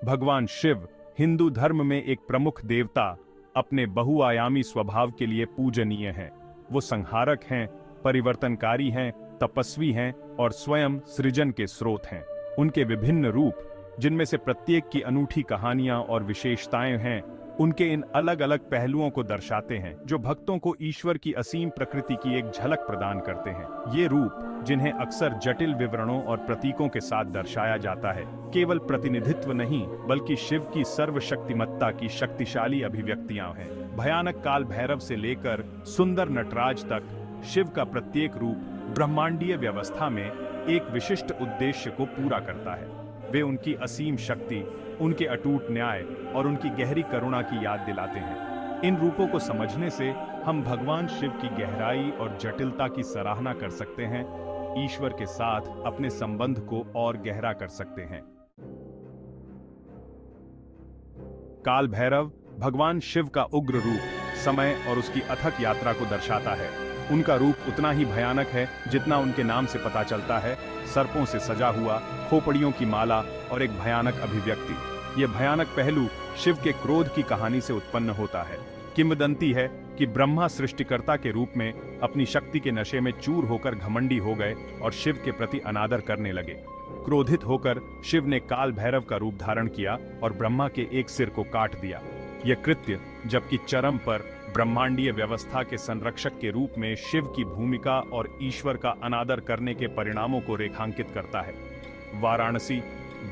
भगवान शिव हिंदू धर्म में एक प्रमुख देवता अपने बहुआयामी स्वभाव के लिए पूजनीय हैं। वो संहारक हैं, परिवर्तनकारी हैं, तपस्वी हैं और स्वयं सृजन के स्रोत हैं। उनके विभिन्न रूप, जिनमें से प्रत्येक की अनूठी कहानियां और विशेषताएं हैं, उनके इन अलग अलग पहलुओं को दर्शाते हैं जो भक्तों को ईश्वर की असीम प्रकृति की एक झलक प्रदान करते हैं। ये रूप, जिन्हें अक्सर जटिल विवरणों और प्रतीकों के साथ दर्शाया जाता है, केवल प्रतिनिधित्व नहीं बल्कि शिव की सर्वशक्तिमत्ता की शक्तिशाली अभिव्यक्तियां हैं। भयानक काल भैरव से लेकर सुंदर नटराज तक शिव का प्रत्येक रूप ब्रह्मांडीय व्यवस्था में एक विशिष्ट उद्देश्य को पूरा करता है। वे उनकी असीम शक्ति, उनके अटूट न्याय और उनकी गहरी करुणा की याद दिलाते हैं। इन रूपों को समझने से हम भगवान शिव की गहराई और जटिलता की सराहना कर सकते हैं, ईश्वर के साथ अपने संबंध को और गहरा कर सकते हैं। काल भैरव भगवान शिव का उग्र रूप समय और उसकी अथक यात्रा को दर्शाता है। उनका रूप उतना ही भयानक है जितना उनके नाम से पता चलता है, सर्पों से सजा हुआ, खोपड़ियों की माला और एक भयानक अभिव्यक्ति। यह भयानक पहलू शिव के क्रोध की कहानी से उत्पन्न होता है। किंवदंती है कि ब्रह्मा सृष्टिकर्ता के रूप में अपनी शक्ति के नशे में चूर होकर घमंडी हो गए और शिव के प्रति अनादर करने लगे। क्रोधित होकर शिव ने काल भैरव का रूप धारण किया और ब्रह्मा के एक सिर को काट दिया। यह कृत्य जबकि चरम पर ब्रह्मांडीय व्यवस्था के संरक्षक के रूप में शिव की भूमिका और ईश्वर का अनादर करने के परिणामों को रेखांकित करता है। वाराणसी,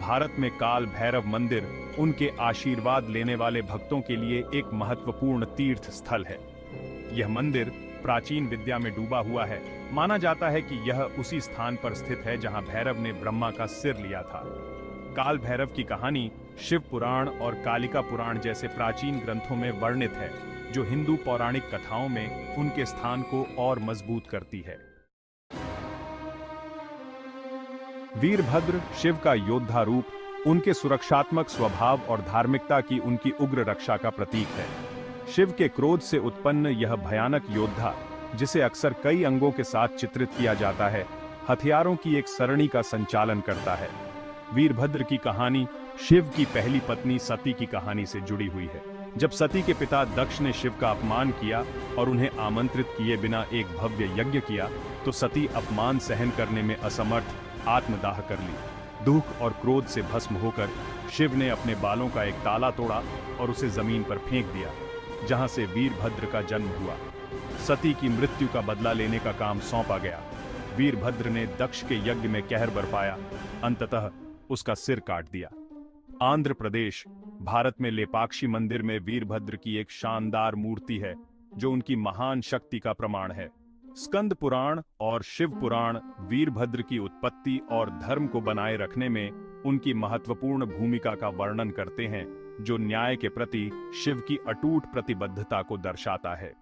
भारत में काल भैरव मंदिर उनके आशीर्वाद लेने वाले भक्तों के लिए एक महत्वपूर्ण तीर्थ स्थल है। यह मंदिर प्राचीन विद्या में डूबा हुआ है। माना जाता है कि यह उसी स्थान पर स्थित है जहां भैरव ने ब्रह्मा का सिर लिया था। काल भैरव की कहानी शिव पुराण और कालिका पुराण जैसे प्राचीन ग्रंथों में वर्णित है, जो हिंदू पौराणिक कथाओं में उनके स्थान को और मजबूत करती है। वीरभद्र शिव का योद्धा रूप, उनके सुरक्षात्मक स्वभाव और धार्मिकता की उनकी उग्र रक्षा का प्रतीक है। शिव के क्रोध से उत्पन्न यह भयानक योद्धा, जिसे अक्सर कई अंगों के साथ चित्रित किया जाता है, हथियारों की एक सरणी का संचालन करता है। वीरभद्र की कहानी शिव की पहली पत्नी सती की कहानी से जुड़ी हुई है। जब सती के पिता दक्ष ने शिव का अपमान किया और उन्हें आमंत्रित किए बिना एक भव्य यज्ञ किया, तो सती अपमान सहन करने में असमर्थ आत्मदाह कर ली। दुख और क्रोध से भस्म होकर शिव ने अपने बालों का एक ताला तोड़ा और उसे जमीन पर फेंक दिया, जहां से वीरभद्र का जन्म हुआ। सती की मृत्यु का बदला लेने का काम सौंपा गया। वीरभद्र ने दक्ष के यज्ञ में कहर बरपाया, अंततः उसका सिर काट दिया। आंध्र प्रदेश, भारत में लेपाक्षी मंदिर में वीरभद्र की एक शानदार मूर्ति है, जो उनकी महान शक्ति का प्रमाण है। स्कंद पुराण और शिव पुराण वीरभद्र की उत्पत्ति और धर्म को बनाए रखने में उनकी महत्वपूर्ण भूमिका का वर्णन करते हैं, जो न्याय के प्रति शिव की अटूट प्रतिबद्धता को दर्शाता है।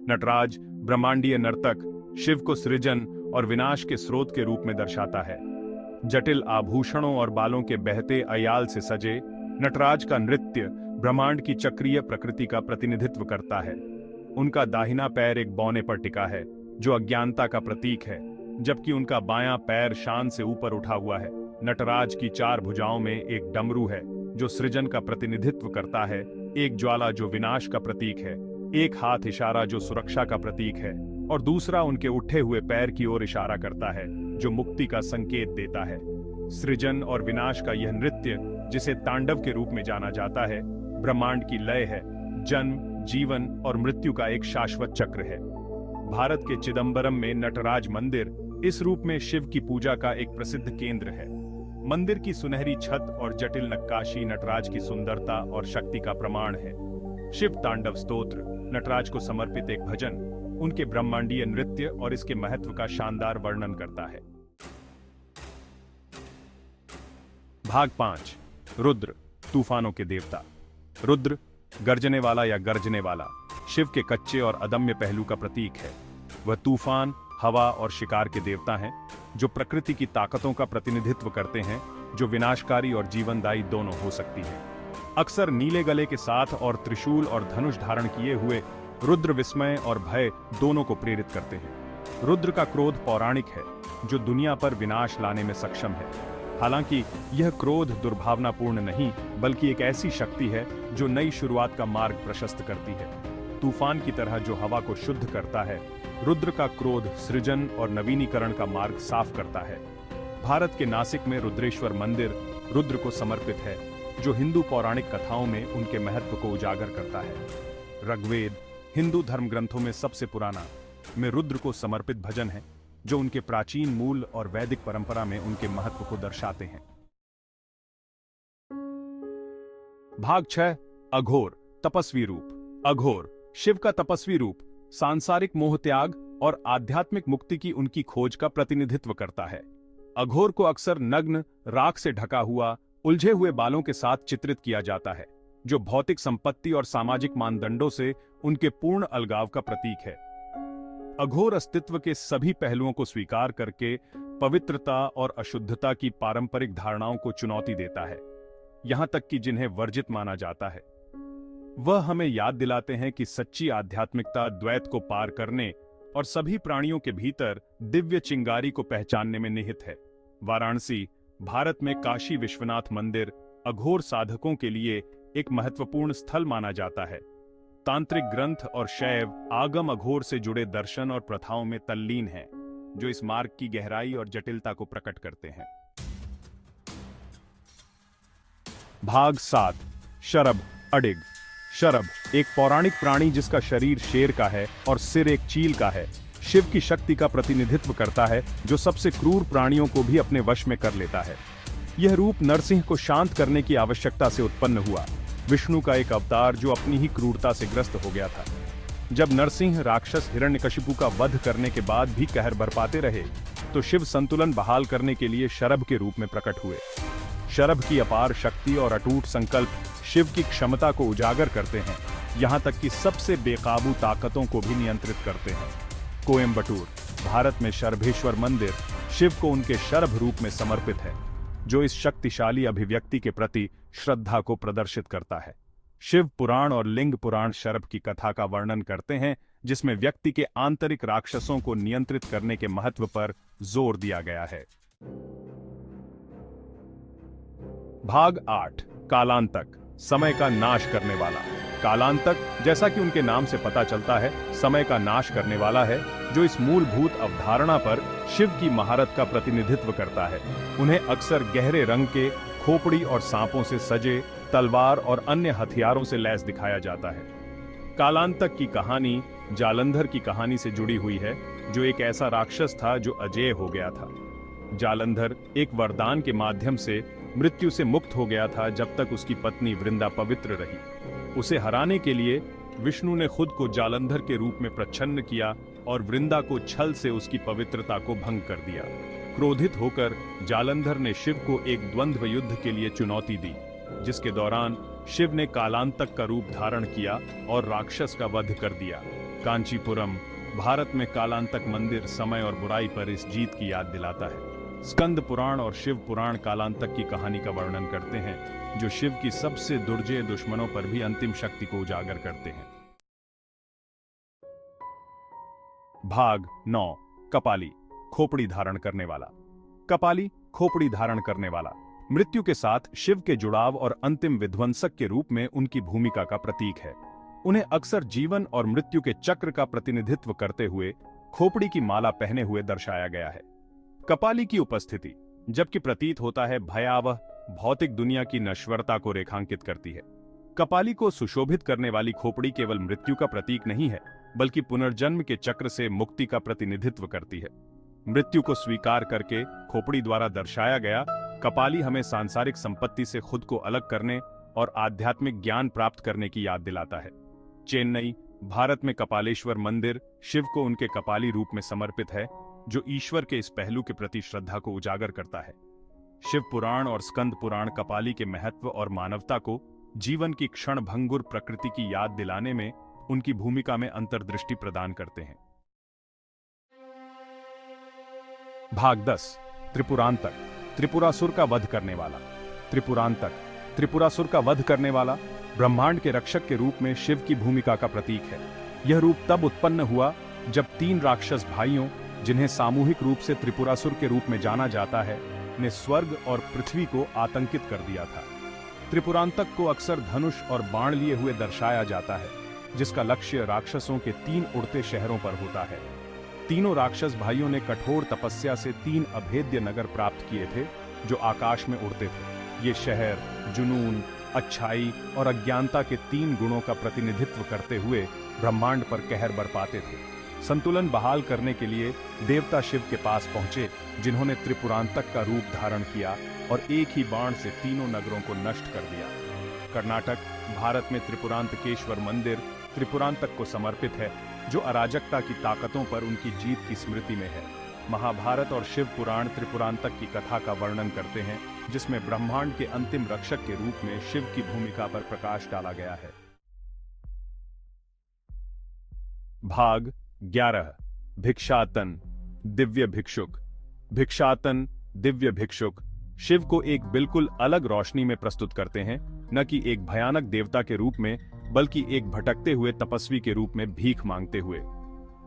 नटराज, ब्रह्मांडीय नर्तक, शिव को सृजन और विनाश के स्रोत के रूप में दर्शाता है। जटिल आभूषणों और बालों के बहते अयाल से सजे नटराज का नृत्य ब्रह्मांड की चक्रीय प्रकृति का प्रतिनिधित्व करता है। उनका दाहिना पैर एक बौने पर टिका है, जो अज्ञानता का प्रतीक है, जबकि उनका बायां पैर शान से ऊपर उठा हुआ है। नटराज की चार भुजाओं में एक डमरू है, जो सृजन का प्रतिनिधित्व करता है, एक ज्वाला जो विनाश का प्रतीक है, एक हाथ इशारा जो सुरक्षा का प्रतीक है, और दूसरा उनके उठे हुए पैर की ओर इशारा करता है, जो मुक्ति का संकेत देता है। सृजन और विनाश का यह नृत्य, जिसे तांडव के रूप में जाना जाता है, ब्रह्मांड की लय है, जन्म, जीवन और मृत्यु का एक शाश्वत चक्र है। भारत के चिदंबरम में नटराज मंदिर इस रूप में शिव की पूजा का एक प्रसिद्ध केंद्र है। मंदिर की सुनहरी छत और जटिल नक्काशी नटराज की सुंदरता और शक्ति का प्रमाण है। शिव तांडव स्तोत्र, नटराज को समर्पित एक भजन, उनके ब्रह्मांडीय नृत्य और इसके महत्व का शानदार वर्णन करता है। भाग 5, रुद्र, तूफानों के देवता। रुद्र, गर्जने वाला या गर्जने वाला, शिव के कच्चे और अदम्य पहलू का प्रतीक है। वह तूफान, हवा और शिकार के देवता हैं, जो प्रकृति की ताकतों का प्रतिनिधित्व करते हैं, जो विनाशकारी और जीवनदायी दोनों हो सकती हैं। अक्सर नीले गले के साथ और त्रिशूल और धनुष धारण किए हुए रुद्र विस्मय और भय दोनों को प्रेरित करते हैं। रुद्र का क्रोध पौराणिक है, जो दुनिया पर विनाश लाने में सक्षम है। हालांकि यह क्रोध दुर्भावनापूर्ण नहीं, बल्कि एक ऐसी शक्ति है जो नई शुरुआत का मार्ग प्रशस्त करती है। तूफान की तरह जो हवा को शुद्ध करता है, रुद्र का क्रोध सृजन और नवीनीकरण का मार्ग साफ करता है। भारत के नासिक में रुद्रेश्वर मंदिर रुद्र को समर्पित है, जो हिंदू पौराणिक कथाओं में उनके महत्व को उजागर करता है। ऋग्वेद, हिंदू धर्म ग्रंथों में सबसे पुराना, में रुद्र को समर्पित भजन है, जो उनके प्राचीन मूल और वैदिक परंपरा में उनके महत्व को दर्शाते हैं। भाग 6, अघोर, तपस्वी रूप। अघोर, शिव का तपस्वी रूप, सांसारिक मोह त्याग और आध्यात्मिक मुक्ति की उनकी खोज का प्रतिनिधित्व करता है। अघोर को अक्सर नग्न, राख से ढका हुआ, उलझे हुए बालों के साथ चित्रित किया जाता है, जो भौतिक संपत्ति और सामाजिक मानदंडों से उनके पूर्ण अलगाव का प्रतीक है। अघोर अस्तित्व के सभी पहलुओं को स्वीकार करके पवित्रता और अशुद्धता की पारंपरिक धारणाओं को चुनौती देता है, यहां तक कि जिन्हें वर्जित माना जाता है। वह हमें याद दिलाते हैं कि सच्ची आध्यात्मिकता द्वैत को पार करने और सभी प्राणियों के भीतर दिव्य चिंगारी को पहचानने में निहित है। वाराणसी, भारत में काशी विश्वनाथ मंदिर अघोर साधकों के लिए एक महत्वपूर्ण स्थल माना जाता है। तांत्रिक ग्रंथ और शैव आगम अघोर से जुड़े दर्शन और प्रथाओं में तल्लीन हैं, जो इस मार्ग की गहराई और जटिलता को प्रकट करते हैं। भाग 7, शरभ, अडिग। शरभ, एक पौराणिक प्राणी जिसका शरीर शेर का है और सिर एक चील का है, शिव की शक्ति का प्रतिनिधित्व करता है, जो सबसे क्रूर प्राणियों को भी अपने वश में कर लेता है। यह रूप नरसिंह को शांत करने की आवश्यकता से उत्पन्न हुआ, विष्णु का एक अवतार जो अपनी ही क्रूरता से ग्रस्त हो गया था। जब नरसिंह राक्षस हिरण्यकशिपु का वध करने के बाद भी कहर बरपाते रहे, तो शिव संतुलन बहाल करने के लिए शरभ के रूप में प्रकट हुए। शरभ की अपार शक्ति और अटूट संकल्प शिव की क्षमता को उजागर करते हैं, यहां तक कि सबसे बेकाबू ताकतों को भी नियंत्रित करते हैं। कोयंबटूर, भारत में शरभेश्वर मंदिर शिव को उनके शरभ रूप में समर्पित है, जो इस शक्तिशाली अभिव्यक्ति के प्रति श्रद्धा को प्रदर्शित करता है। शिव पुराण और लिंग पुराण शरभ की कथा का वर्णन करते हैं, जिसमें व्यक्ति के आंतरिक राक्षसों को नियंत्रित करने के महत्व पर जोर दिया गया है। भाग 8, कालांतक, समय का नाश करने वाला। कालांतक, जैसा कि उनके नाम से पता चलता है, समय का नाश करने वाला है, जो इस मूलभूत अवधारणा पर शिव की महारत का प्रतिनिधित्व करता है। उन्हें अक्सर गहरे रंग के, खोपड़ी और सांपों से सजे, तलवार और अन्य हथियारों से लैस दिखाया जाता है। कालांतक की कहानी जालंधर की कहानी से जुड़ी हुई है, जो एक ऐसा राक्षस था जो अजेय हो गया था। जालंधर एक वरदान के माध्यम से मृत्यु से मुक्त हो गया था, जब तक उसकी पत्नी वृंदा पवित्र रही। उसे हराने के लिए विष्णु ने खुद को जालंधर के रूप में प्रच्छन्न किया और वृंदा को छल से उसकी पवित्रता को भंग कर दिया। क्रोधित होकर जालंधर ने शिव को एक द्वंद्व युद्ध के लिए चुनौती दी, जिसके दौरान शिव ने कालांतक का रूप धारण किया और राक्षस का वध कर दिया। कांचीपुरम, भारत में कालांतक मंदिर समय और बुराई पर इस जीत की याद दिलाता है। स्कंद पुराण और शिव पुराण कालांतक की कहानी का वर्णन करते हैं, जो शिव की सबसे दुर्जय दुश्मनों पर भी अंतिम शक्ति को उजागर करते हैं। भाग 9, कपाली, खोपड़ी धारण करने वाला। कपाली, खोपड़ी धारण करने वाला, मृत्यु के साथ शिव के जुड़ाव और अंतिम विध्वंसक के रूप में उनकी भूमिका का प्रतीक है। उन्हें अक्सर जीवन और मृत्यु के चक्र का प्रतिनिधित्व करते हुए खोपड़ी की माला पहने हुए दर्शाया गया है। कपाली की उपस्थिति, जबकि प्रतीत होता है भयावह, भौतिक दुनिया की नश्वरता को रेखांकित करती है। कपाली को सुशोभित करने वाली खोपड़ी केवल मृत्यु का प्रतीक नहीं है, बल्कि पुनर्जन्म के चक्र से मुक्ति का प्रतिनिधित्व करती है। मृत्यु को स्वीकार करके खोपड़ी द्वारा दर्शाया गया कपाली हमें सांसारिक संपत्ति से खुद को अलग करने और आध्यात्मिक ज्ञान प्राप्त करने की याद दिलाता है। चेन्नई, भारत में कपालेश्वर मंदिर शिव को उनके कपाली रूप में समर्पित है, जो ईश्वर के इस पहलू के प्रति श्रद्धा को उजागर करता है। शिव पुराण और स्कंद पुराण कपाली के महत्व और मानवता को जीवन की क्षणभंगुर प्रकृति की याद दिलाने में उनकी भूमिका में अंतर्दृष्टि प्रदान करते हैं। भाग 10, त्रिपुरांतक, त्रिपुरासुर का वध करने वाला। त्रिपुरांतक, त्रिपुरासुर का वध करने वाला, ब्रह्मांड के रक्षक के रूप में शिव की भूमिका का प्रतीक है। यह रूप तब उत्पन्न हुआ जब 3 राक्षस भाइयों, जिन्हें सामूहिक रूप से त्रिपुरासुर के रूप में जाना जाता है, ने स्वर्ग और पृथ्वी को आतंकित कर दिया था। त्रिपुरांतक को अक्सर धनुष और बाण लिए हुए दर्शाया जाता है, जिसका लक्ष्य राक्षसों के 3 उड़ते शहरों पर होता है। तीनों राक्षस भाइयों ने कठोर तपस्या से 3 अभेद्य नगर प्राप्त किए थे, जो आकाश में उड़ते थे। ये शहर जुनून, अच्छाई और अज्ञानता के 3 गुणों का प्रतिनिधित्व करते हुए ब्रह्मांड पर कहर बरपाते थे। संतुलन बहाल करने के लिए देवता शिव के पास पहुंचे, जिन्होंने त्रिपुरांतक का रूप धारण किया और एक ही बाण से तीनों नगरों को नष्ट कर दिया। कर्नाटक, भारत में त्रिपुरांतकेश्वर मंदिर त्रिपुरांतक को समर्पित है, जो अराजकता की ताकतों पर उनकी जीत की स्मृति में है। महाभारत और शिव पुराण त्रिपुरांतक की कथा का वर्णन करते हैं, जिसमें ब्रह्मांड के अंतिम रक्षक के रूप में शिव की भूमिका पर प्रकाश डाला गया है। भाग 11 भिक्षातन दिव्य भिक्षुक। भिक्षातन दिव्य भिक्षुक शिव को एक बिल्कुल अलग रोशनी में प्रस्तुत करते हैं, न कि एक भयानक देवता के रूप में, बल्कि एक भटकते हुए तपस्वी के रूप में भीख मांगते हुए।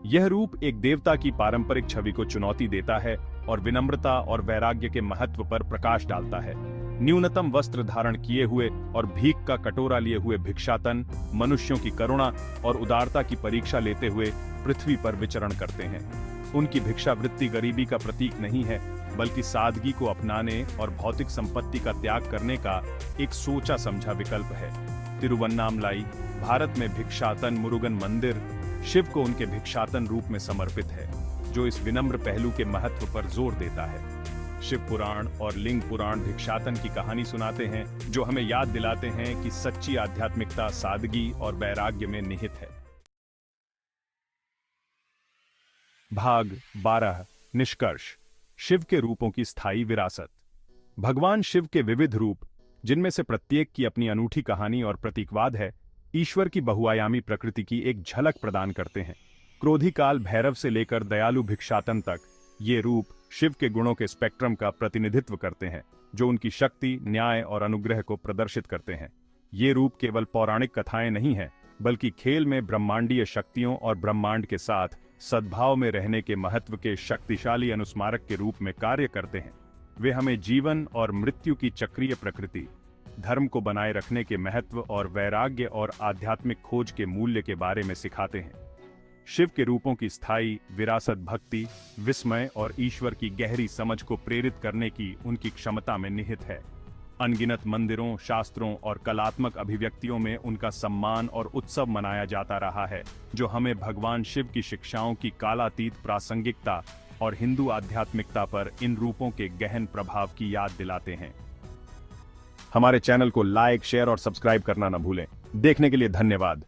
यह रूप एक देवता की पारंपरिक छवि को चुनौती देता है और विनम्रता और वैराग्य के महत्व पर प्रकाश डालता है। न्यूनतम वस्त्र धारण किए हुए और भीख का कटोरा लिए हुए भिक्षातन मनुष्यों की करुणा और उदारता की परीक्षा लेते हुए पृथ्वी पर विचरण करते हैं। उनकी भिक्षावृत्ति गरीबी का प्रतीक नहीं है, बल्कि सादगी को अपनाने और भौतिक संपत्ति का त्याग करने का एक सोचा समझा विकल्प है। तिरुवन्नामलाई, भारत में भिक्षातन मुरुगन मंदिर शिव को उनके भिक्षातन रूप में समर्पित है, जो इस विनम्र पहलू के महत्व पर जोर देता है। शिव पुराण और लिंग पुराण भिक्षातन की कहानी सुनाते हैं, जो हमें याद दिलाते हैं कि सच्ची आध्यात्मिकता सादगी और वैराग्य में निहित है। भाग 12 निष्कर्ष। शिव के रूपों की स्थायी विरासत। भगवान शिव के विविध रूप, जिनमें से प्रत्येक की अपनी अनूठी कहानी और प्रतीकवाद है, ईश्वर की बहुआयामी प्रकृति की एक झलक प्रदान करते हैं। क्रोधी काल भैरव से लेकर दयालु भिक्षातन तक ये रूप शिव के गुणों के स्पेक्ट्रम का प्रतिनिधित्व करते हैं, जो उनकी शक्ति, न्याय और अनुग्रह को प्रदर्शित करते हैं। ये रूप केवल पौराणिक कथाएं नहीं हैं, बल्कि खेल में ब्रह्मांडीय शक्तियों और ब्रह्मांड के साथ सद्भाव में रहने के महत्व के शक्तिशाली अनुस्मारक के रूप में कार्य करते हैं। वे हमें जीवन और मृत्यु की चक्रीय प्रकृति, धर्म को बनाए रखने के महत्व और वैराग्य और आध्यात्मिक खोज के मूल्य के बारे में सिखाते हैं। शिव के रूपों की स्थायी विरासत भक्ति, विस्मय और ईश्वर की गहरी समझ को प्रेरित करने की उनकी क्षमता में निहित है। अनगिनत मंदिरों, शास्त्रों और कलात्मक अभिव्यक्तियों में उनका सम्मान और उत्सव मनाया जाता रहा है, जो हमें भगवान शिव की शिक्षाओं की कालातीत प्रासंगिकता और हिंदू आध्यात्मिकता पर इन रूपों के गहन प्रभाव की याद दिलाते हैं। हमारे चैनल को लाइक, शेयर और सब्सक्राइब करना न भूलें। देखने के लिए धन्यवाद।